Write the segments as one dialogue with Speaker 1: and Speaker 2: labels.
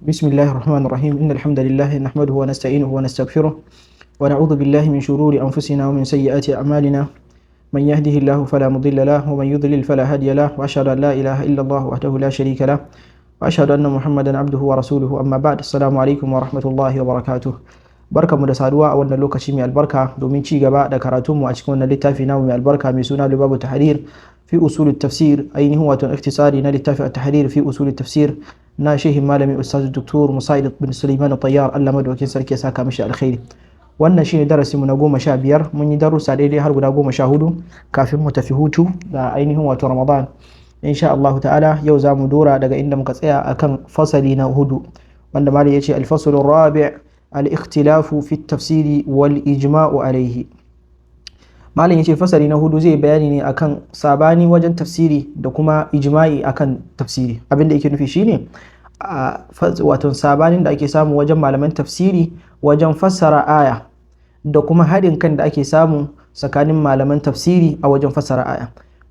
Speaker 1: بسم الله الرحمن الرحيم إن الحمد لله نحمده ونستعينه ونستغفره ونعوذ بالله من شرور أنفسنا ومن سيئات أعمالنا من يهده الله فلا مضل له ومن يضلل فلا هادي له وأشهد أن لا إله إلا الله وحده لا شريك له وأشهد أن محمدا عبده ورسوله أما بعد السلام عليكم ورحمة الله وبركاته barka mu da saduwa a wannan lokaci mai albarka domin ci gaba da karatunmu a cikin wannan littafi namu mai albarka mai suna Lubabu Tahrir fi usul tafsir ainihin wato ikhtisari na littafi at-tahrir fi usul tafsir na shehin malami ustaz Dr. Musa'id bin Sulaiman Tayyar Allah madaukakin sarki ya saka mishi alkhairi. Wannan shine darasin mu na 15 mun yi darussa daidai har guda 14 kafin mu tafi hutu da ainihin wato Ramadan. Insha Allah ta'ala yau za mu dora daga inda muka tsaya akan fasali na hudu wanda malami yace al-fasl ar-rabi' al-ikhtilafu fi at-tafsir wal ijma'u alayhi. Malam yace fasali na hudu zai bayani ne akan sabani wajen tafsiri da kuma ijma'i akan tafsiri. Abin da yake nufi shine wato sabanin da ake samu wajen malaman tafsiri wajen fassara aya da kuma haɗin kan da ake samu tsakanin malaman tafsiri a wajen fassara aya.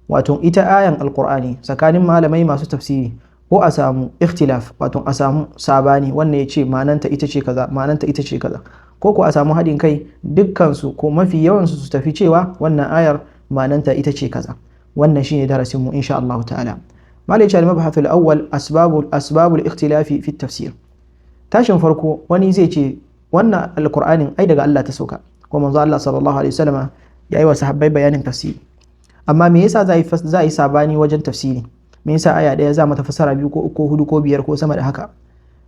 Speaker 1: Wato ita ayan alqur'ani tsakanin malamai masu tafsiri ko a samu ikhtilaf wato a samu sabani wannan yace ma'ananta ita ce kaza ma'ananta ita ce kaza ko a samu haɗin kai dukkansu ko mafi yawansu su tafi cewa wannan ayar ma'ananta ita ce kaza. Wannan shine darasinmu insha Allah ta'ala. Malai ce al-mabhath al-awwal asbabul ikhtilafi fi tafsir. Tashin farko wani zai ce wannan alqur'anin ai daga Allah ta sauka ko manzo Allah sallallahu alaihi wasallam ya yi wa sahabbai bayanin tafsiri. Amma me yasa za yi sabani wajen tafsiri? Me yasa aya daya za mata fasara biyu ko uku ko hudu ko biyar ko sama da haka?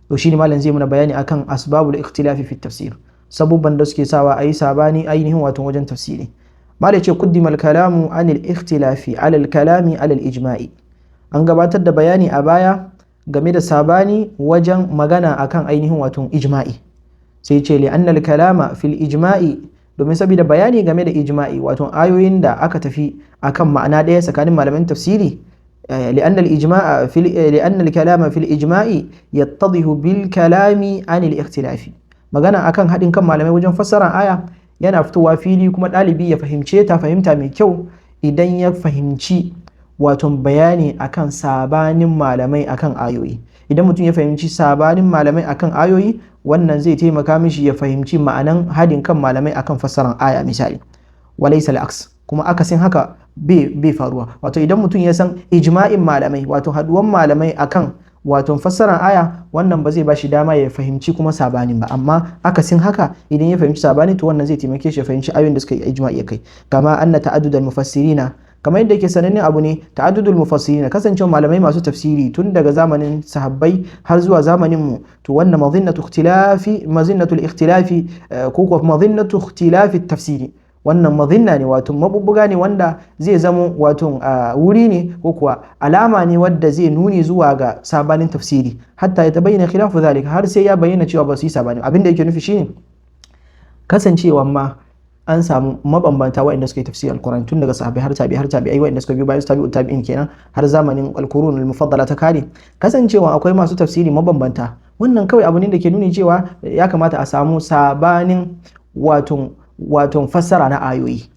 Speaker 1: To shine malam zai muna bayani akan asbabul ikhtilafi fi tafsir. Sabubban da suke sawa a yi sabani ainihin wato wajen tafsiri. Malai ce kuddima al-kalamu anil ikhtilafi ala al-kalami ala al-ijma'i. An gabatar da bayani a baya game da sabani wajen magana akan ainihin wato ijma'i. Sai ce li anna al-kalama fil ijma'i domin saboda bayani game da ijma'i wato ayoyin da aka tafi akan ma'ana ɗaya tsakanin malaman tafsiri لأن الإجماع لأن الكلام في الإجماع يتضح بالكلام عن الاختلاف magana akan haɗin kan malamai wajen fassara aya yana fitowa fili kuma ɗalibi ya fahimce ta fahimta mai kyau idan ya fahimci wato bayani akan sabanin malamai akan ayoyi. Idan mutum ya fahimci sabanin malamai akan ayoyi wannan zai taimaka mishi ya fahimci ma'anan haɗin kan malamai akan fassaran aya misali. Walaysa al-aks kuma akasin haka bai faruwa. Wato idan mutum ya san ijma'in malamai wato haduwan malamai akan wato fassarar aya wannan ba zai ba shi dama ya fahimci kuma sabanin ba, amma akasin haka idan ya fahimci sabanin to wannan zai taimake shi ya fahimci ayoyin da suka yi ijma'i kai. Kama anna ta'addudal mufassirina kamar yadda yake sanannen abu ne ta'addudul mufassirina kasancewa malamai masu tafsiri tun daga zamanin sahabbai har zuwa zamanin mu to wannan mazinnatul ikhtilafi ko kuwa mazinnatu ikhtilafi tafsiri wannan mazinna ne wato mabubbuga ne wanda zai zama wato wuri ne ko kuwa alama ne wadda zai nuni zuwa ga sabanin tafsiri hatta ya tabayyana khilafu zalika har sai ya bayyana cewa ba su yi sabani. Abin da yake nufi shine kasancewa ma an samu mabambanta waɗanda suka yi tafsir alquran tun daga sahabbai har tabi'ai waɗanda suka biyo bayan tabi'in kenan har zamanin alqurun almufaddala ta kare kasancewa akwai masu tafsiri mabambanta wannan kawai abu ne da ke nuni cewa ya kamata a samu sabanin wato fassara na ayoyi.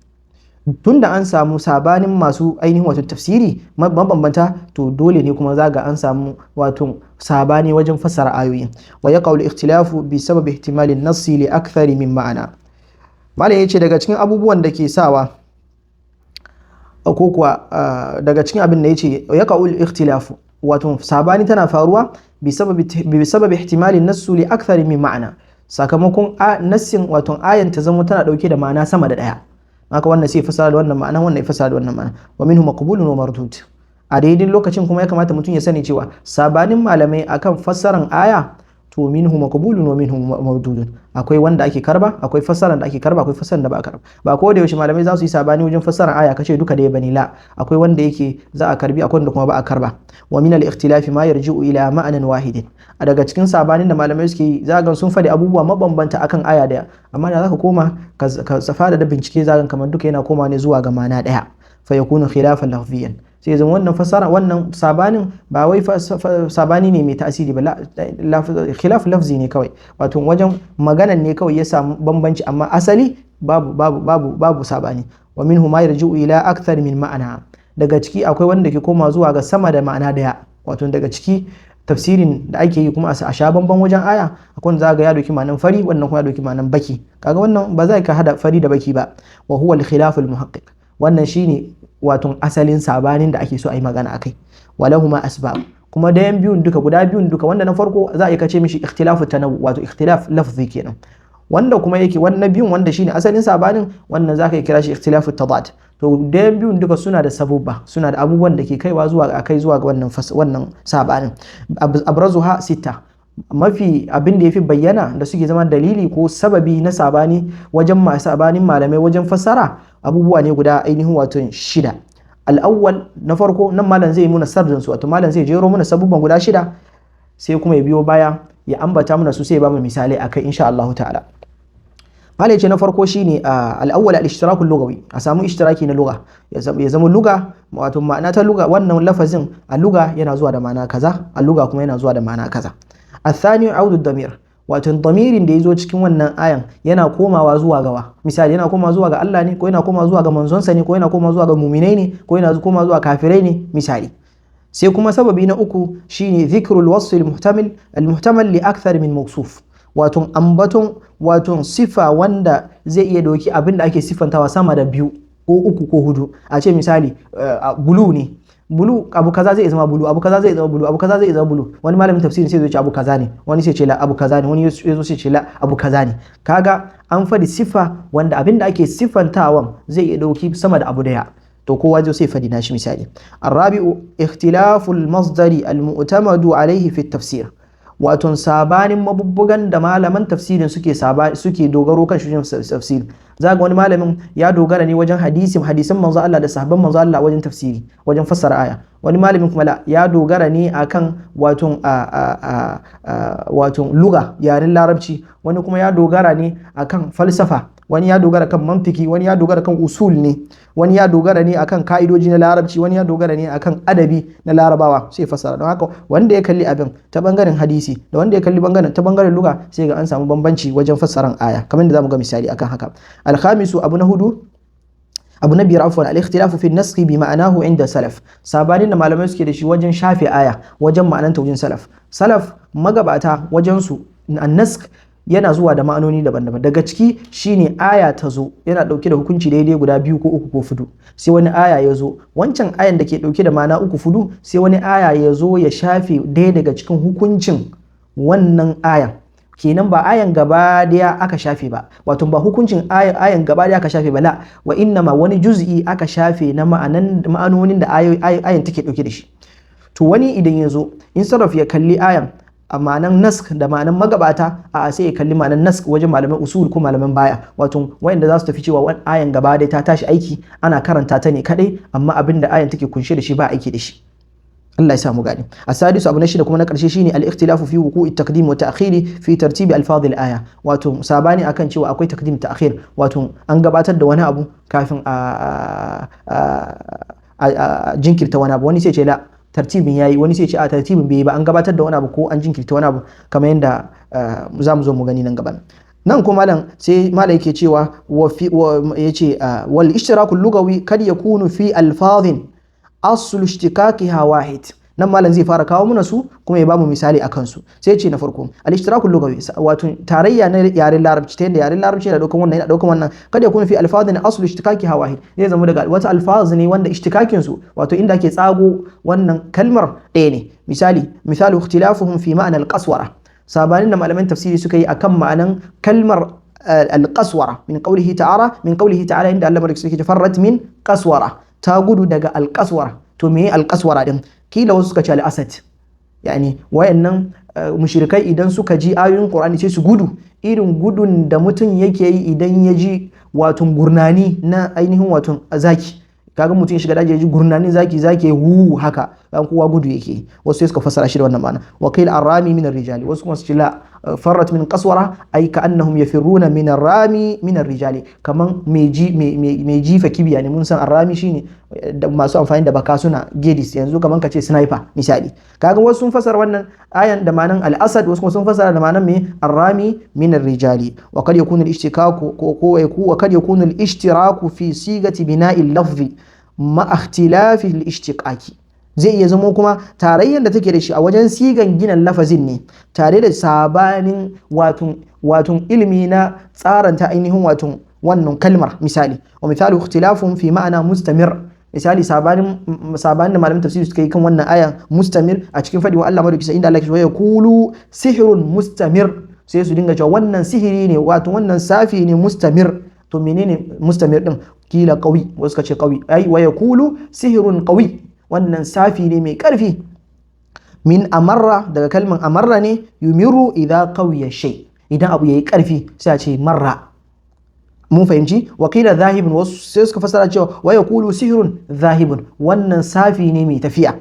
Speaker 1: Tunda an samu sabanin masu ainihin wato tafsiri mabambanta to dole ne kuma zaga an samu wato sabani wajen fassara ayoyi. Wa yaqa'u al-ikhtilafu bi sababi ihtimali an-nass li akthari min ma'ana. Malai yace daga cikin abubuwan da ke sawa ko kuwa daga cikin abin da yace yaqa'u al-ikhtilafu wato sabani tana faruwa bi sababi ihtimali an-nass li akthari min ma'ana. Sakamakon nassin wato ayan ta zama tana dauke da ma'ana sama da daya haka wannan sai fasara da wannan ma'ana wannan ya fasara da wannan ma'ana wa minhu maqbulun wa mardud. A daidai lokacin kuma ya kamata mutum ya sani cewa sabanin malamai akan fassaran aya to minhu maqbulun wa minhu mardud. Akwai wanda ake karba akwai fassaran da ake karba akwai fassaran da ba a karba. Ba ko da yaushe malamai za su yi sabani wajen fassaran aya kace duka da bane la akwai wanda yake za a karbi akwai wanda kuma ba a karba. Wa min al-ikhtilafi ma yarji'u ila ma'anan wahidin. A daga cikin sabanin da malamai suke yi zagan sun faɗi abubuwa mabambanta akan aya daya amma da zaka koma ka safara da bincike zagan kamar duka yana koma ne zuwa ga ma'ana daya fa yakunu khilafan lafziyan. Sai zan wannan fasara wannan sabanin ba wai sabani ne mai tasiri ba khilaf lafzi ne kawai wato wajen maganan ne kawai ya samu bambanci amma asali babu sabani. Wa minhu ma yarji'u ila akthar min ma'ana. Daga ciki akwai wanda ke koma zuwa ga sama da ma'ana daya wato daga ciki tafsirin da ake yi kuma a sha bamban wajen aya, akwai wanda za ga ya doki ma'anan fari, wannan kuma ya doki ma'anan baki. Kaga wannan ba za ka hada fari da baki ba. Wa huwa al-khilaf al-muhaqqiq, wannan shine wato asalin sabanin da ake so a yi magana akai. Walahuma asbab, kuma dayan biyun duka, guda biyun duka, wanda na farko za a yi kace mishi ikhtilafu tanawwu, wato ikhtilaf lafzi kenan. Wanda kuma yake wannan biyun wanda shine asalin sabanin, wannan zaka yi kira shi ikhtilafu tadad. To dayan biyun duka suna da sabubba, suna da abubuwan da ke kaiwa zuwa ga wannan sabanin. Abrazuha sita, mafi abin da yafi bayyana da suke zama dalili ko sababi na sabani wajen sabanin malamai wajen fassara, abubuwa ne guda ainihin wato 6. Al-awwal, na farko, nan malam zai yi muna sardin su, wato malam zai jero muna sabubban guda 6 sai kuma ya biyo baya ya ambata muna su sai ya ba mu misali akai insha Allah ta'ala. Malam ya ce na farko shine al-awwal al-ishtirak al-lughawi, a samu ishtiraki na lugha, ya zama lugha wato ma'ana ta lugha, wannan lafazin a lugha yana zuwa da ma'ana kaza, a lugha kuma yana zuwa da ma'ana kaza. Athani audu damir, wato damirin da yazo cikin wannan ayan yana komawa zuwa gawa, misali yana komawa zuwa ga Allah ne, ko yana komawa zuwa ga manzonsa ne, ko yana komawa zuwa ga mu'minai ne, ko yana komawa zuwa kafirai ne misali. Sai kuma sababi na uku shine dhikrul wasf al-muhtamal li akthar min mawsuf, wato ambaton wato sifa wanda zai iya doki abin da ake sifantawa sama da 2 ko 3 ko 4. A ce misali bulu ne, bulu abu kaza zai zama bulu, abu kaza zai zama bulu, abu kaza zai zama bulu. Wani malamin tafsiri sai zai ce abu kaza ne, wani sai ce la abu kaza ne, wani yazo sai ce la abu kaza ne. Kaga an fadi sifa wanda abin da ake sifantawan zai iya dauki sama da abu daya, to kowa zai sai fadi nashi misali. Arabi'u ikhtilaful masdari al-mu'tamadu alayhi fi at-tafsir, wato sabanin mabubbugan da malaman tafsirin suke dogaro kan shi tafsiri. Zaga wani malamin ya dogara ne wajen hadisin manzo Allah da sahabban manzo Allah wajen tafsiri, wajen fassara aya. Wani malamin kuma ya dogara ne akan wato lugha, yaren larabci. Wani kuma ya dogara ne akan falsafa, wani ya dogara kan mantiki, wani ya dogara kan usul ne, wani ya dogara ne akan ka'idoji na larabci, wani ya dogara ne akan adabi na larabawa sai fasara. Don haka wanda ya kalli abin ta bangaren hadisi da wanda ya kalli ta bangaren lugha sai ga an samu bambanci wajen fassaran aya, kamar da zamu ga misali akan haka. Al-khamisu, abu na biyar afwan, al-ikhtilafu fi an-nasakh bi ma'anahu inda salaf, sabanin da malamai suke da shi wajen shafe aya wajen ma'ananta wajen salaf magabata wajen su an-nasakh yana zuwa da ma'anoni daban-daban. Daga ciki shine aya ta zo yana dauke da hukunci daidai guda 2 ko 3 ko 4, sai wani aya ya zo, wancan ayan da ke dauke da ma'ana 3 4 sai wani aya ya zo ya shafe daya daga cikin hukuncin wannan ayan. Kenan ba ayan gaba daya aka shafe ba, wato ba hukuncin ayan gaba daya aka shafe ba, la, wa innama wani juz'i aka shafe na ma'anonin da ayan take dauke da shi. To wani idan ya zo in sarraf ya kalli ayan a ma'anan nask da ma'anan magabata, a sai ya kalli ma'anan nask wajen malaman usul ko malaman baya, wato wayanda za su tafi cewa ayan gaba daya ta tashi aiki, ana karanta ta ne kadai, amma abin da ayan take kunshe da shi ba aiki da shi. Allah ya samu gani. Asadisu, abu na shida kuma na karshe shine al-ikhtilafu fi wuqu'i at-taqdim wa ta'khir fi tartibi alfaz al-aya, wato sabani akan cewa akwai taqdim ta'khir, wato an gabatar da wani abu kafin a jinkirta wani abu. Wani sai ce la tartibin yayi, wani sai ce a tartibin bai yi ba, an gabatar da wani abu ko an jinkirta wani abu, kamar yadda za mu zo mu gani nan gaban. Nan ko malam yake cewa yace wal ishtiraku lugawi kad yakunu fi alfazin aslu ishtikakiha wahid. Nan malam zai fara kawo muna su kuma ya bamu misali akan su. Sai ce na farko al-ishtirakul lugawi, wato tarayya na yaren larabci, ta yanda yaren larabci yana daukan wannan yana daukan wannan, kada ya kuna fi alfazin aslu ishtikakiha wahid, zai zama daga wata alfaz ne wanda ishtikakin su, wato inda ake tsago wannan kalmar ɗaya ne. Misalu ikhtilafuhum fi ma'na al-qaswara, sabanin da malaman tafsiri suka yi akan ma'anan kalmar al-qaswara min qawlihi ta'ala inda Allah madaukakin sarki farrat min qaswara, ta gudu daga al-qaswara. To me al-qaswara din? Kila wasu suka ce al-asad, yani wayannan mushrikai idan suka ji ayoyin Qur'ani sai su gudu, irin gudun da mutum yake yi idan ya ji wato gurnani na ainihin wato zaki. Kaga mutum ya shiga daji ya ji gurnanin zaki hu haka, dan kowa gudu yake. Wasu suka fassara shi da wannan ma'ana. Wa qila ar-rami min ar-rijali, wasu kuma su ce la farrat min qaswara ay ka'annahum yafirruna min ar-rami min ar-rijali, kaman mai jifa kibiya ne. Mun san ar-rami shine masu amfani da baka suna gedis, yanzu kaman kace sniper misali. Kaga wasu sun fassara wannan ayan da ma'anan al-asad, wasu kuma sun fassara da ma'anan me ar-rami min ar-rijali. Wa kad yakunu al-ishtikaku wa kad yakunu al-ishtiraku fi sigati bina'i al-lafzi ma ikhtilafi al-ishtiqaqi. zai iya zama kuma tarayyar da take da shi a wajen sigan ginin lafazin ne tare da sabanin wato ilimi na tsaranta ainihin wato wannan kalmar misali wa misalu ikhtilafun fi ma'ana mustamir misali sabanin da malamin tafsiri suka yi kan wannan ayan mustamir a cikin fadi wa Allah madauki inda Allah ya kulu sihrun mustamir sai su dinga cewa wannan sihiri ne wato wannan safi ne mustamir to menene mustamir din kila qawi wasu ka ce qawi ai wa yaqulu sihrun qawi wannan safi ne mai karfi min amarra daga kalman amarra ne yumiru idza qawiya shay idan abu yayi karfi sai a ce marra mun fahimci wakila zahibun wasu sai suka fasara cewa wa yaqulu sihrun zahibun wannan safi ne mai tafiya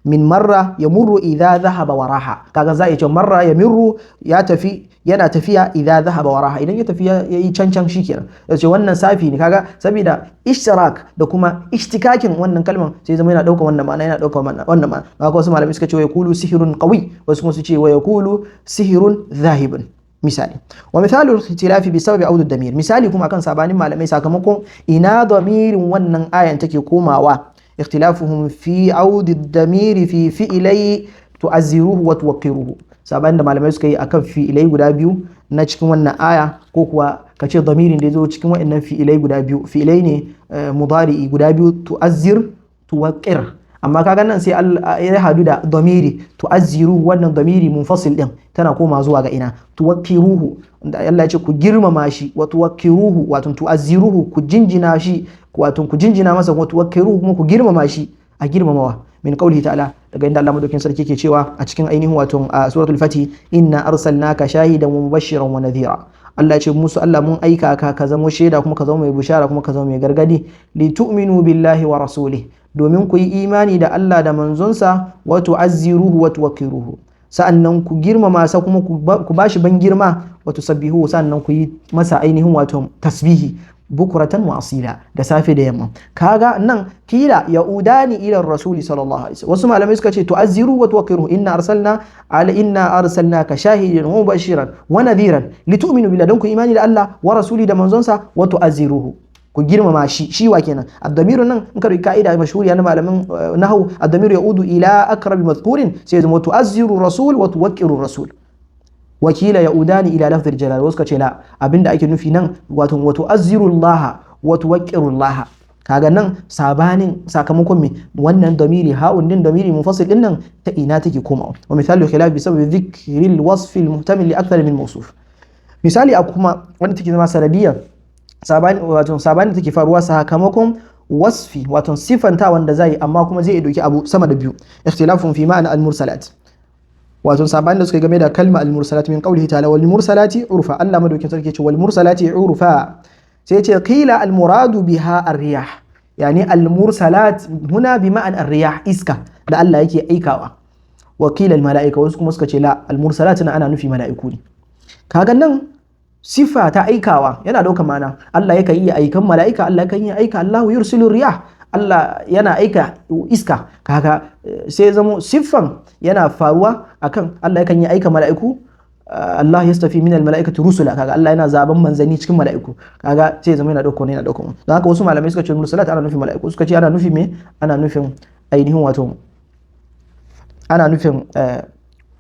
Speaker 1: min marra yamurru idza dhahaba waraha kaga za a ce marra yamirru ya tafi yana tafiya idza dhahaba waraha idan ya tafi yayi cancan shikenan yace wannan safi ne kaga saboda ishtirak da kuma ishtikakin wannan kalman sai zama yana dauka wannan ma'ana yana dauka wannan ma'ana haka wasu malamai suka ce wa yaqulu sihrun qawi wasu kuma su ce wa yaqulu sihrun zahibun misali wa misalu ikhtilafi bi sababi aud ad-damir misali kuma akan sabanin malamai sakamakon ina damirin wannan ayan take komawa اختلافهم في عود الضمير في فعلي تؤزروه وتوقروه sabanin da malamai suka yi akan fi'ilai guda biyu na cikin wannan aya ko kuwa kace damirin da yazo cikin wannan fi'ilai guda biyu fi'ilai ne mudari'i guda biyu tu'azzir tuwaqqir amma kaga nan sai ya hadu da damiri tu'azziru wannan damiri munfasil din tana koma zuwa ga ina tuwaqqiruhu Allah ya ce ku girmama shi wa tuwaqqiruhu wato tu'azziruhu ku jinjina shi wato ku jinjina masa wa tuwaqqiruhu kuma ku girmama shi a girmamawa min qawlihi ta'ala daga inda Allah madaukakin sarki ke cewa a cikin ainihin wato suratul fatih inna arsalnaka shahidan wa mubashiran wa nadhira Allah ya ce musu Allah mun aika ka zama shaida kuma ka zama mai bushara kuma ka zama mai gargadi li tu'minu billahi wa rasulihi domin ku yi imani da Allah da manzonsa wa tu'azziruhu wa tuwaqqiruhu sa'annan ku girmama sa kuma ku bashi ban girma wa tusabbihu sa'annan ku yi masa ainihin wato tasbihi bukuratan wa asila da safe da yamma kaga nan kila yaudani ila rasuli sallallahu alaihi wasallam wasu malamai suka ce tu'azziru wa tuwaqqiru inna arsalnaka shahidan wa mubashiran wa nadhiran litu'minu billahi dan ku imani da Allah wa rasuli da manzonsa wa tu'azziruhu ku girmama shi wa kenan ad-damiru nan in ka rubuta kaida mashhuriya na malamin nahwu ad-damiru yaudu ila aqrabi madhkurin sai zama tu'azziru rasul wa tuwaqqiru rasul wakila yaudani ila lafzil jalal wasu kace la abinda ake nufi nan wato tu'azzirullaha wa tuwaqqirullaha kaga nan sabanin sakamakon me wannan damiri ha'un din damiri munfasil din nan ta ina take komawa wa misalu khilaf bi sababi dhikri al-wasf al-muhtamil li akthar min mawsuf misali a kuma wanda take zama sanadiyar sabani take faruwa sakamakon wasfi wato sifanta wanda zai amma kuma zai dauki abu sama da biyu ikhtilafun fi ma'ana al-mursalat wato sabani da suka game da kalma al-mursalat min qawlihi ta'ala wal mursalati urfa Allah madaukin sarki ce wal mursalati urfa sai ce qila al-muradu biha ar-riyah yani al-mursalat huna bi ma'an ar-riyah iska da Allah yake aikawa wa qila al-mala'ika wasu kuma suka ce la al-mursalat ana nufi mala'iku ne kaga nan sifa ta aikawa yana dauka mana Allah yakan iya aikan mala'ika Allah yakan iya aika Allahu yursilu riyah Allah yana aika iska kaga sai zamo siffan yana faruwa akan Allah yakan yi aika mala'iku Allah yastafi min al-mala'ikati rusula kaga Allah yana zaben manzanni cikin mala'iku kaga sai zama yana dauko ne yana dauko don haka wasu malamai suka ce mursalat ana nufin mala'iku suka ce ana nufi me ana nufin ainihin wato ana nufin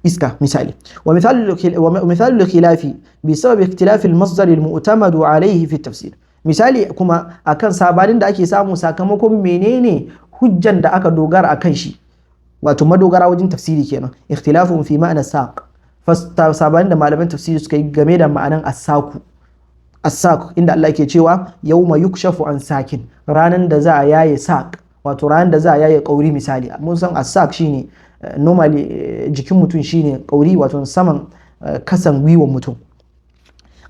Speaker 1: iska misali wa mithalu khilafi bi sabab ikhtilaf al-masdar al-mu'tamad alayhi fi at-tafsir misali kuma akan sabanin da ake samu sakamakon menene hujjan da aka dogara akan shi wato madogara wajen tafsiri kenan ikhtilafun fi ma'ana saq sabanin da malaman tafsiri suka yi game da ma'anan as-saq inda Allah yake cewa yawma yukshafu an sakin ranan da za a yaye saq wato ranan da za a yaye kauri misali mun san as-saq shine normally jikin mutum shine kauri wato saman kasan gwiwan mutum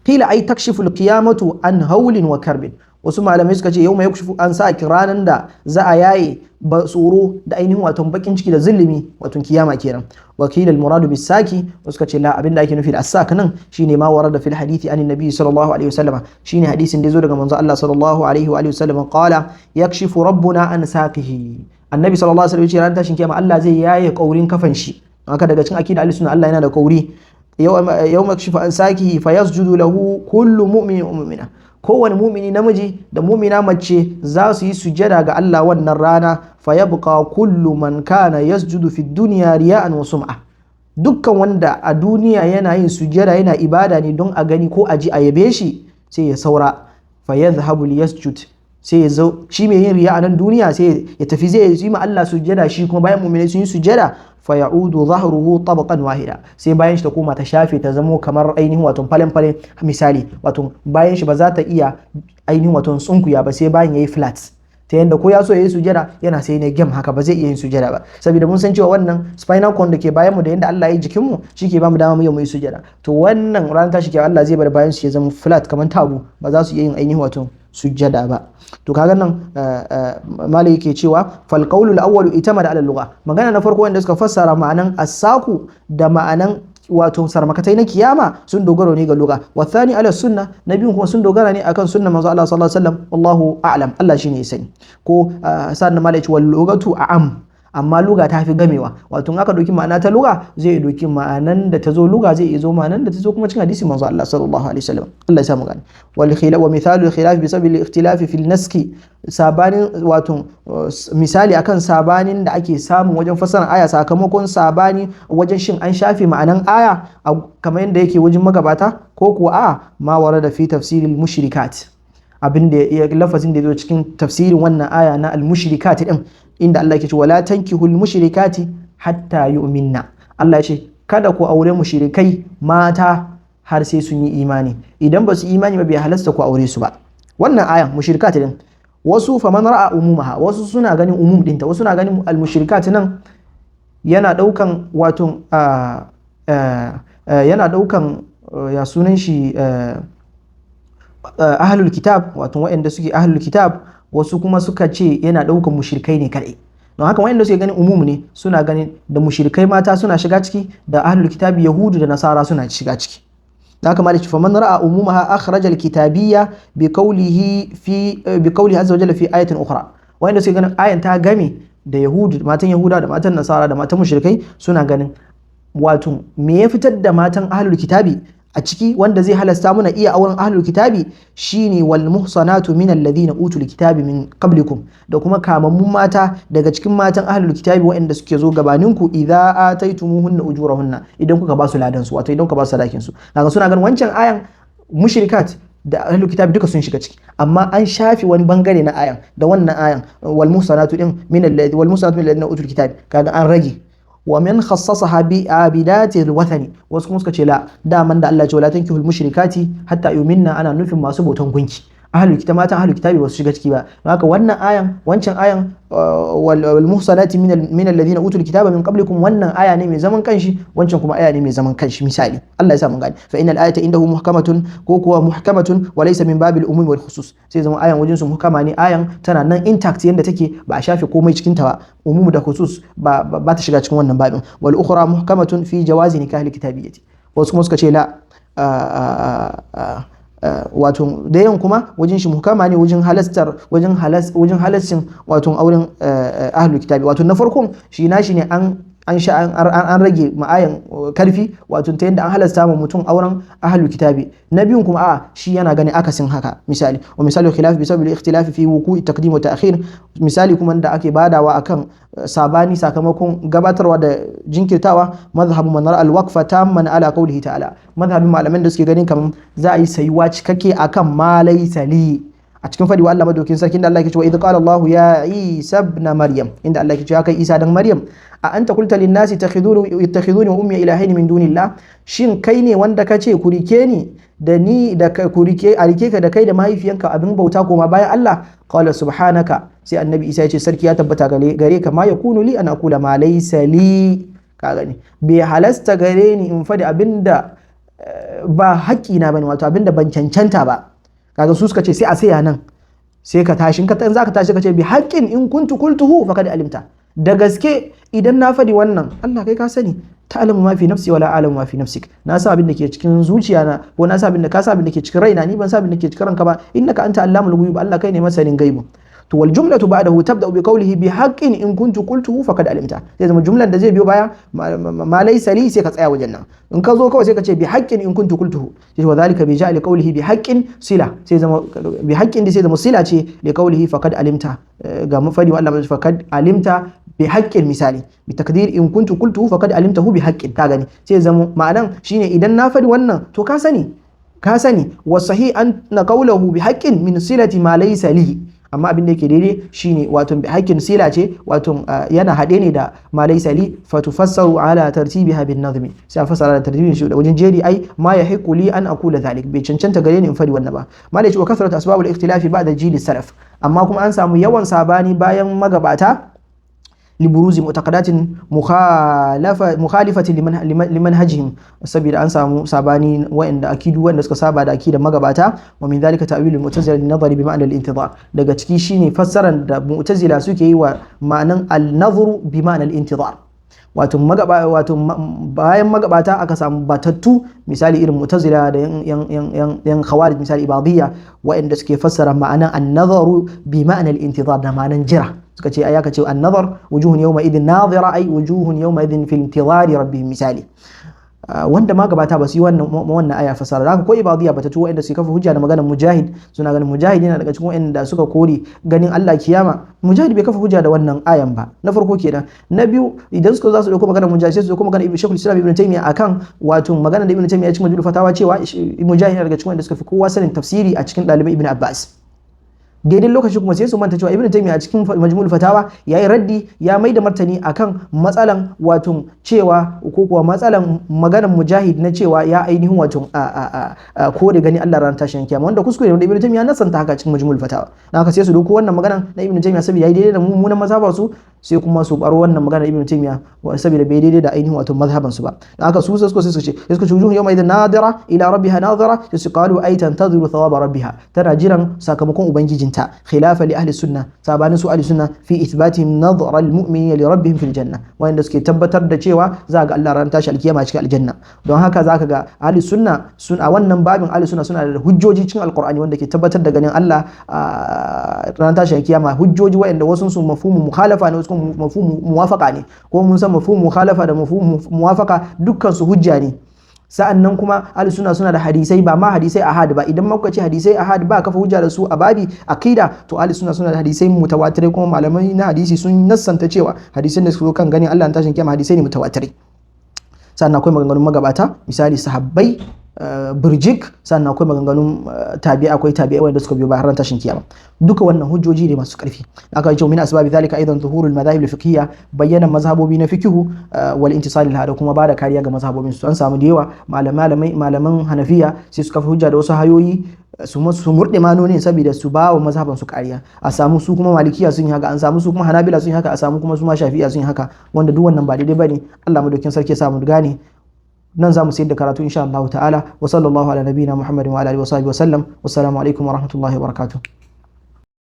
Speaker 1: qila ay takshifu al-qiyamatu an hawlin wa karbin wasu malamai suka ce yawma yakshifu an saki ranan da za a yaye tsoro da ainihin wato bakin ciki da zulumi wato kiyama kenan wakil al-muradu bis saki suka ce la abinda ake nufi da as-sak nan shine ma warada fil hadithi an nabi sallallahu alaihi wasallam shine hadisin da yazo daga manzo Allah sallallahu alaihi wa alihi wasallam qala yakshifu rabbuna an saqihi annabi sallallahu alaihi wasallam ya ce ran tashin kiyama Allah zai yaye kaurin kafan shi haka daga cikin akida al-sunna Allah yana da kauri yawma yakshifu an saqihi fayasjudu lahu kullu mu'minin wa mu'mina kowane mumini namiji da mumina mace za su yi sujada ga Allah wannan rana fa yabqa kullu man kana yasjudu fi dunya riya'an wa sum'a. Dukkan wanda a duniya yana yin sujada yana ibada ne don a gani ko a ji a yabe shi sai ya saura fa yadhhabu liyasjud, sai ya zo shi mai yin riya a nan duniya sai ya tafi zai yi ma Allah sujada, shi kuma bayan mu'minai sun yi sujada fa ya'udu dhahruhu tabaqan wahida, sai bayan shi ta koma ta shafe ta zamo kamar ainihin wato falen misali, wato bayan shi ba za ta iya ainihin wato tsunkuya ba sai bayan yayi flat, ta yanda ko ya so yayi sujada yana sai ne gem haka ba zai iya yin sujada ba, saboda mun san cewa wannan spinal cord da ke bayan mu da yanda Allah ya yi jikin mu shike ba mu dama mu yi sujada. To wannan ran tashi ke Allah zai bar bayan su ya zama flat kamar tabu, ba za su iya yin ainihin wato sujjada ba. To kaga nan malai yake cewa fal qawlul awwal itamada ala lugha, magana na farko wanda suka fassara ma'anan as-saku da ma'anan wato sarmakatai na kiyama sun dogaro ne ga lugha, wa thani ala sunna, na biyun kuma sun dogara ne akan sunnar manzo Allah sallallahu alaihi wasallam, wallahu a'lam, Allah shine ya sani. Ko sannan malai ce wal lughatu a'am, amma luga ta fi gamewa, wato aka doki ma'ana ta luga zai doki ma'anan da ta zo luga zai zo ma'anan da ta zo kuma cikin hadisi manzo Allah sallallahu alaihi wasallam. Allah ya samu gani. Wal khilaf wa mithalu al khilaf bi sabab al ikhtilaf fi al naski, sabanin wato misali akan sabanin da ake samu wajen fassara aya sakamakon sabani wajen shin an shafe ma'anan aya kamar yadda yake wajen magabata ko kuwa a ma warada fi tafsiril mushrikat, abinda ya lafazin da ya zo cikin tafsirin wannan aya na al mushrikat din, inda Allah yake ce wala tankihul mushrikati hatta yu'minna. Allah ya ce kada ku aure mushrikai mata har sai sun yi imani, idan ba su imani ba bai halasta ku aure su ba. Wannan ayan mushrikat din wasu faman ra'a umumaha, wasu suna ganin umum dinta, wasu suna ganin al mushrikat nan yana daukan wato yana daukan ya sunan shi ahlul kitab, wato waɗanda suke ahlul kitab, wasu kuma suka ce yana ɗaukan mushrikai ne kadai. Don haka waɗanda suke ganin umum ne suna ganin da mushrikai mata suna shiga ciki, da ahlul kitabi yahudu da nasara suna shiga ciki. Da haka malaki faman ra'a umumaha akhraj al-kitabiyya bi qawlihi azza wa jalla fi ayatin ukhra. Waɗanda suke ganin ayan ta game da yahudu, matan yahuda da matan nasara da matan mushrikai, suna ganin wato me ya fitar da matan ahlul kitabi a ciki wanda zai halasta muna iya auren ahlul kitabi shine wal muhsanatu min alladhina utul kitabi min qablikum, da kuma kamammun mata daga cikin matan ahlul kitabi waɗanda suke zo gabaninku, idza ataytumuhunna ujurahunna, idan kuka ba su ladan su, wato idan kuka ba su sadakin su. Daga suna ganin wancan ayan mushrikat da ahlul kitabi duka sun shiga ciki, amma an shafi wani bangare na ayan da wannan ayan wal muhsanatu min alladhina utul kitabi, kaga an rage. Wa min khassasaha bi abidati alwathani, wasu kuma suka ce la, daman da Allah ya ce wala tankihul mushrikati hatta yu'minna ana nufin masu bautan gunki, ahlul kitab matan ahlul kitabi ba su shiga ciki ba. Haka wannan ayan wancan ayan wal muhsanati min alladhina utul kitaba min qablikum, wannan aya ne mai zaman kanshi, wancan kuma aya ne mai zaman kanshi. Misali Allah ya sa mun gani fa innal ayata indahu muhkamatun ko kuwa muhkamatun wa laysa min babil umum wal khusus, sai zama ayan wajen su muhkama ne, ayan tana nan intact yanda take, ba a shafe komai cikin ta ba, umum da khusus ba ta shiga cikin wannan babin. Wal ukhra muhkamatun fi jawazi nikah al kitabiyyati, wasu kuma suka ce la wato da yan kuma wajen shi muhkama ne wajen halascin wato auren ahlul kitabi. Wato na farkon shi nashi ne an rage ma'ayan karfi, wato ta yadda an halasta ma mutum auren ahlul kitabi. Na biyun kuma shi yana gani akasin haka. Misali wa misali khilaf bi sabab al-ikhtilaf fi wuqu'i taqdim wa ta'khir, misali kuma da ake badawa akan sabani sakamakon gabatarwa da jinkirtawa, madhhabu man ra'a al-waqfa tamman ala qawlihi ta'ala, madhhabin malaman da suke ganin kaman za a yi sayuwa cikakke akan ma laysa li, a cikin fadi wa Allah madaukin sarki inda Allah yake cewa idh qala Allah ya Isa ibn Maryam, inda Allah yake cewa kai Isa dan Maryam, a anta qulta lin nasi ittakhiduni wa ummi ilahaini min dunillah, shin kai ne wanda kace ku rike ni da ni da ku rike a rike ka da kai da mahaifiyanka abin bauta koma bayan Allah? Qala subhanaka, sai annabi Isa ya ce sarki ya tabbata gare ka, ma yakunu li an aqula ma laysa li, ka gani bai halasta gare ni in fadi abinda ba haƙƙina bane, wato abinda ban cancanta ba. Kaga su suka ce sai a saya nan, sai ka tashi in zaka tashi ka ce bi haqqin in kuntu qultuhu faqad alimta, da gaske idan na fadi wannan Allah kai ka sani, ta'lamu ma fi nafsi wala a'lamu ma fi nafsik, na sa abin da ke cikin zuciya na, ko na sa abin da ka sa abin da ke cikin raina, ni ban sa abin da ke cikin ranka ba, innaka anta allamul ghuyub, Allah kai ne masanin gaibu. to wal jumlatu ba'dahu tabda'u bi qawlihi bi haqqin in kuntu qultuhu faqad alimta, zai zama jumlan da zai biyo baya ma laysa li sai ka tsaya wajen nan, in ka zo kawai sai ka ce bi haqqin in kuntu qultuhu, sai wa zalika bi ja'li qawlihi bi haqqin sila, sai zama bi haqqin da sai zama sila ce li qawlihi faqad alimta, ga mafadi wa Allah faqad alimta bi haqqin misali bi takdir in kuntu qultuhu faqad alimtahu bi haqqin, ka gani sai zama ma'anan shine idan na fadi wannan to ka sani wa sahih anna qawluhu bi haqqin min silati ma laysa li, amma abin da yake daidai shine wato bi haqqin sila ce wato yana hade ne da ma laysa li fatufassaru ala tartibiha bin nazmi, sai a fassara da tartibin shi da wajen jeri ai ma yahiqu li an aqula zalik, bai cancanta gare ni in fadi wannan ba. Malai ce wa kasratu asbabul ikhtilafi ba'da jil salaf, amma kuma an samu yawan sabani bayan magabata liburuzi mu'taqadatin mukhalifatin limanhajihim, saboda an samu sabani wa'anda akidu wanda suka saba da akidar magabata. Wa min dhalika ta'wil al-mu'tazila lin-nadhari bi ma'na al-intidhar, daga ciki shine fassaran da mu'tazila suke yi wa ma'anan al-nadhru bi ma'na al-intidhar, wato bayan magabata aka samu batattu misali irin mu'tazila da yan khawarij misali ibadiyya wa'anda suke fassara ma'anan an-nadharu bi ma'na al-intidhar da ma'anan jira, suka ce aya ka ce an-nadhar wujuhun yawma idhin nadhira ay wujuhun yawma idhin fi intidhari rabbihim misali, wanda magabata ba su yi wannan aya fasara. Haka ko ibadiyya bata tuwa inda su kafa hujja da maganar mujahid, suna ganin mujahid yana daga cikin wanda suka kore ganin Allah kiyama, mujahid bai kafa hujja da wannan ayan ba, na farko kenan. Na biyu idan suka za su dauko maganar mujahid sai su dauko maganar Shaykhul Islam Ibn Taymiyyah akan wato maganar da Ibn Taymiyyah ya cikin majmu'ul fatawa cewa mujahid yana daga cikin wanda suka fi kowa sanin tafsiri a cikin dalibai Ibn Abbas. Daidai lokaci kuma sai su manta cewa Ibn Taymiyyah a cikin majmu'ul fatawa yayi raddi, ya mai da martani akan matsalan wato cewa ko kuwa matsalan maganar mujahid na cewa ya ainihin wato ko da gani Allah ran tashin kiyama, wanda kuskure da Ibn Taymiyyah nasanta haka cikin majmu'ul fatawa. Dan haka sai su dauko wannan maganar na Ibn Taymiyyah saboda yayi daidai da mummunan mazhabar su, sai kuma su baro wannan maganar Ibn Taymiyyah saboda bai daidai da ainihin wato mazhaban su ba. Dan haka su sai suka ce wujuhun yawma idan nadira ila rabbiha nadira, sai su qalu ay tantadhiru thawaba rabbiha, tana jiran sakamakon ubangiji خلافا لأهل السنة سابان سؤال السنة في إثباتهم نظر المؤمنين لربهم في الجنة، وإن دسك تبتر da cewa za ga Allah ran tashi alkiyama cikin aljanna. Don haka zaka ga ahli sunna sun a wannan babin ahli sunna suna da hujjoji cikin alqur'ani wanda ke tabbatar da ganin Allah ran tashi alkiyama, hujjoji wa'anda wasu su mafhumu mukhalafa ne, wasu mafhumu muwafaqa ne, ko mun san mafhumu mukhalafa da mafhumu muwafaqa dukkan su hujja ne. Sa'annan kuma ahli sunna suna da hadisai, ba ma hadisai ahad ba, idan muka ce hadisai ahad ba kafa hujja da su a babi akida, to ahli sunna suna da hadisai mutawatirai, kuma malamai na hadisi sun nassanta cewa hadisan da suka zo kan ganin Allah tashin kiyama hadisai ne mutawatirai. Sannan akwai maganganun magabata misali sahabbai burjik, sannan akwai maganganun tabi'a, akwai tabi'a wanda suka biyo bayan tashin kiyama. Duka wannan hujjoji ne masu karfi. Aka ce min asbabi zalika aidan zuhurul madahib al-fiqhiyya, bayyana mazhabobi na fiqhu wal intisal da kuma bada kariya ga mazhabobin su. An samu da yawa malaman Hanafiya sai suka fi hujja da wasu hayoyi su murde manoni saboda su ba wa mazhaban su kariya. A samu su kuma Malikiya sun yi haka, an samu su kuma Hanabila sun yi haka, a samu kuma su ma Shafi'a sun yi haka, wanda duk wannan ba daidai bane. Allah madaukin sarki ya samu gane. nan za mu sayar da karatu insha Allah ta'ala. Wa sallallahu ala nabiyina Muhammadin wa ala alihi wa sahbihi wa sallam. Wassalamu alaikum wa rahmatullahi wa barakatuh.